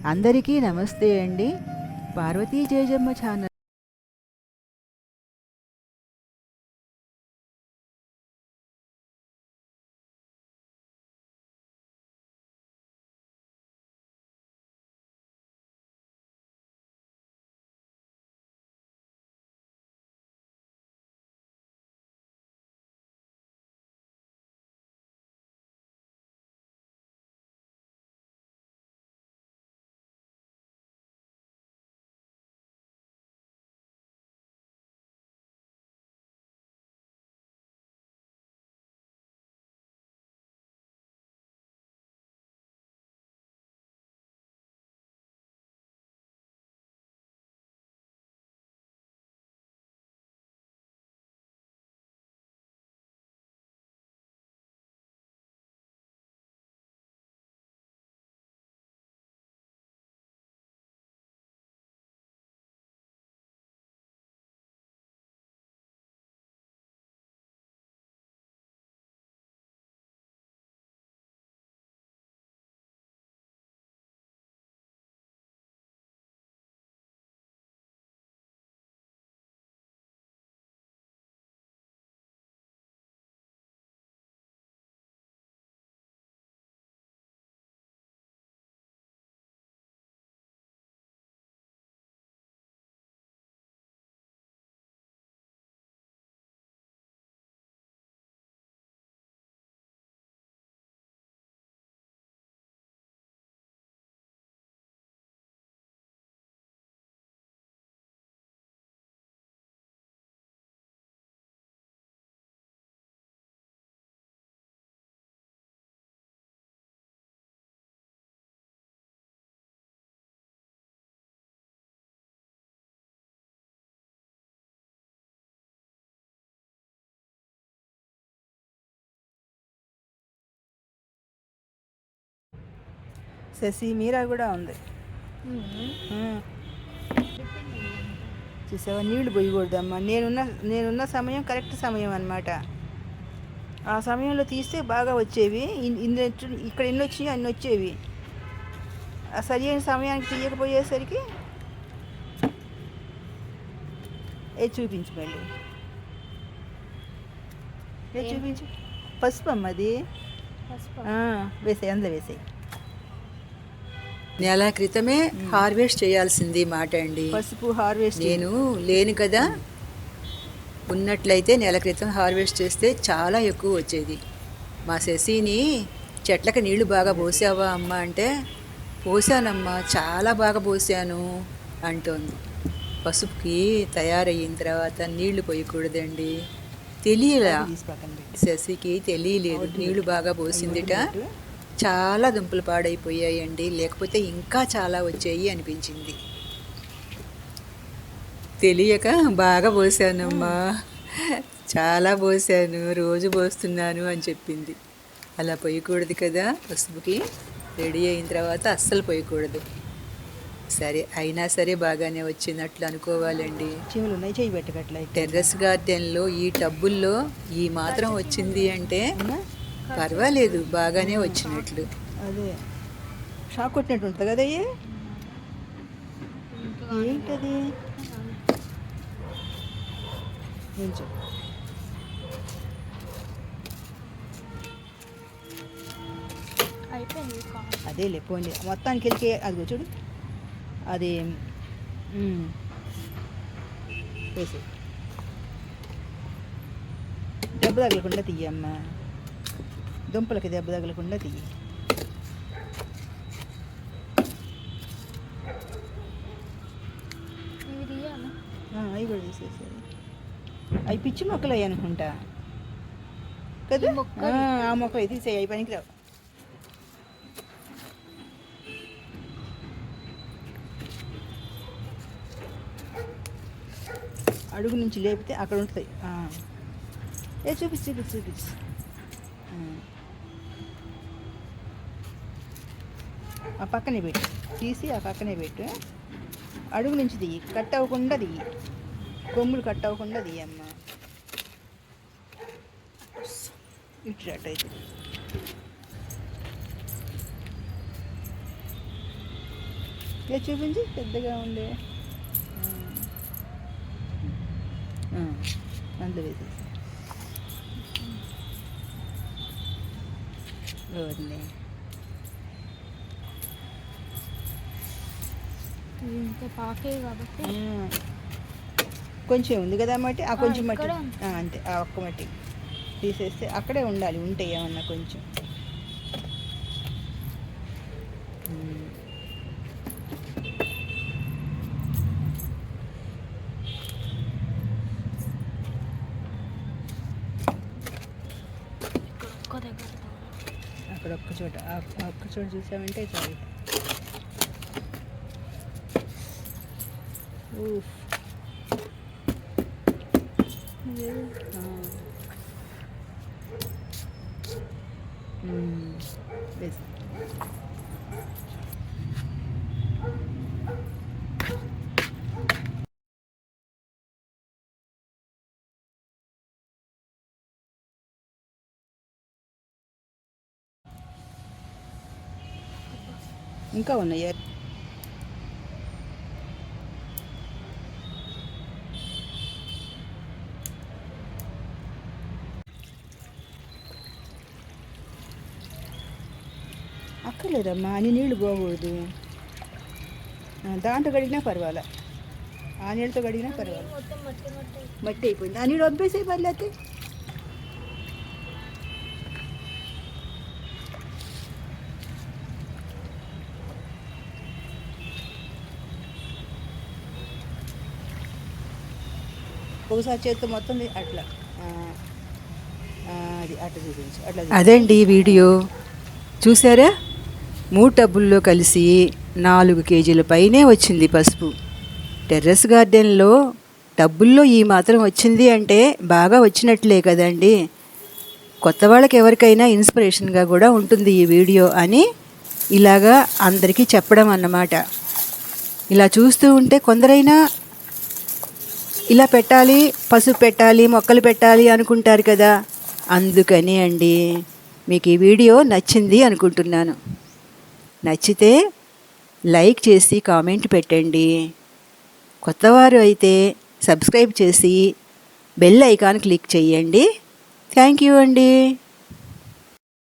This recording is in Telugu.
అందరికీ నమస్తే అండి. పార్వతీ జేజమ్మ ఛానల్. శశి మీరా కూడా ఉంది. చూసావా, నీళ్లు పోయకూడదమ్మా. నేనున్న సమయం కరెక్ట్ సమయం అన్నమాట. ఆ సమయంలో తీస్తే బాగా వచ్చేవి. ఇక్కడ ఎన్ని వచ్చినాయో అన్ని వచ్చేవి. ఆ సరి అయిన సమయానికి తీయకపోయేసరికి చూపించు మళ్ళీ. చూపించు. పసుపు అమ్మ అది. వేసాయి, అందులో వేసాయి. నెల క్రితమే హార్వెస్ట్ చేయాల్సింది మాట అండి. పసుపు హార్వెస్ట్ నేను లేను కదా, ఉన్నట్లయితే నెల క్రితం హార్వెస్ట్ చేస్తే చాలా ఎక్కువ వచ్చేది. మా శశిని చెట్లకి నీళ్లు బాగా పోసావా అమ్మ అంటే, పోసానమ్మా, చాలా బాగా పోసాను అంటోంది. పసుపుకి తయారయిన తర్వాత నీళ్లు పోయకూడదండి. తెలియలా, శశికి తెలియలేదు. నీళ్లు బాగా పోసిందిట, చాలా దుంపలు పాడైపోయాయండి. లేకపోతే ఇంకా చాలా వచ్చాయి అనిపించింది. తెలియక బాగా పోసానమ్మా, చాలా పోసాను, రోజు పోస్తున్నాను అని చెప్పింది. అలా పోయకూడదు కదా, పసుపుకి రెడీ అయిన తర్వాత అస్సలు పోయకూడదు. సరే, అయినా సరే బాగానే వచ్చినట్లు అనుకోవాలండి. టెర్రస్ గార్డెన్లో ఈ టబ్బుల్లో ఈ మాత్రం వచ్చింది అంటే పర్వాలేదు, బాగానే వచ్చినట్లు. అదే షాక్ కొట్టినట్టు ఉంటుంది కదా. ఏంటది? అదే లేపోండి మొత్తానికి వెళ్ళి అది చూడు. అది వేసి దెబ్బ తగలకుండా తీయమ్మా. దుంపలకి దెబ్బ తగలకుండా తీయి. అవి కూడా తీసేసేది. అవి పిచ్చి మొక్కలు అయ్యి అనుకుంటా కదా. ఆ మొక్కలు తీసేయి, అవి పనికిరావు. అడుగు నుంచి లేపితే అక్కడ ఉంటాయి. చూపించు. ఆ పక్కనే పెట్టు, తీసి ఆ పక్కనే పెట్టు. అడుగు నుంచి దియ్యి, కట్ అవ్వకుండా దియ్యి. కొమ్ములు కట్ అవ్వకుండా దియ్యమ్మ. ఇటు అయితే ఇలా చూపించి పెద్దగా ఉండే అందులో వేసేసి ఓన్లీ ఇంకా పాకే కాబట్టి కొంచెం ఉంది కదా మట్టి ఆ కొంచెం మట్టి ఇక్కడే ఉంది. అంతే ఆ ఒక్క మట్టి తీసేస్తే అక్కడే ఉండాలి ఉంటాయి ఏమన్నా కొంచెం ఒక్క దగ్గర అక్కడ ఒక్క చోట ఆ ఒక్క చోట చూసామంటే చాలు ఊఫ్. వేసి. ఇంకా ఉన్నాయి అక్కర్లేదమ్మా అన్ని నీళ్ళు పోకూడదు దాంట్లో కడిగినా పర్వాలే ఆ నీళ్ళతో కడిగినా పర్వాలేదు మొత్తం మట్టి మట్టి మట్టి అయిపోయింది ఆ నీళ్ళు వబ్బేసే పర్లేదు ఒకసారి చేత్తో మొత్తం అట్లా అది అట్లా చూపించు అట్లా అదండి ఈ వీడియో చూసారా 3 టబ్బుల్లో కలిసి 4 కేజీల పైనే వచ్చింది పసుపు. టెర్రస్ గార్డెన్లో టబ్బుల్లో ఈ మాత్రం వచ్చింది అంటే బాగా వచ్చినట్లే కదండి. కొత్త వాళ్ళకి ఎవరికైనా ఇన్స్పిరేషన్గా కూడా ఉంటుంది ఈ వీడియో అని ఇలాగా అందరికీ చెప్పడం అన్నమాట. ఇలా చూస్తూ ఉంటే కొందరైనా ఇలా పెట్టాలి, పసుపు పెట్టాలి, మొక్కలు పెట్టాలి అనుకుంటారు కదా. అందుకని అండి మీకు ఈ వీడియో నచ్చింది అనుకుంటున్నాను. నచ్చితే లైక్ చేసి కామెంట్ పెట్టండి. కొత్తవారు అయితే సబ్స్క్రైబ్ చేసి బెల్ ఐకాన్ క్లిక్ చేయండి. థ్యాంక్ యూ అండి.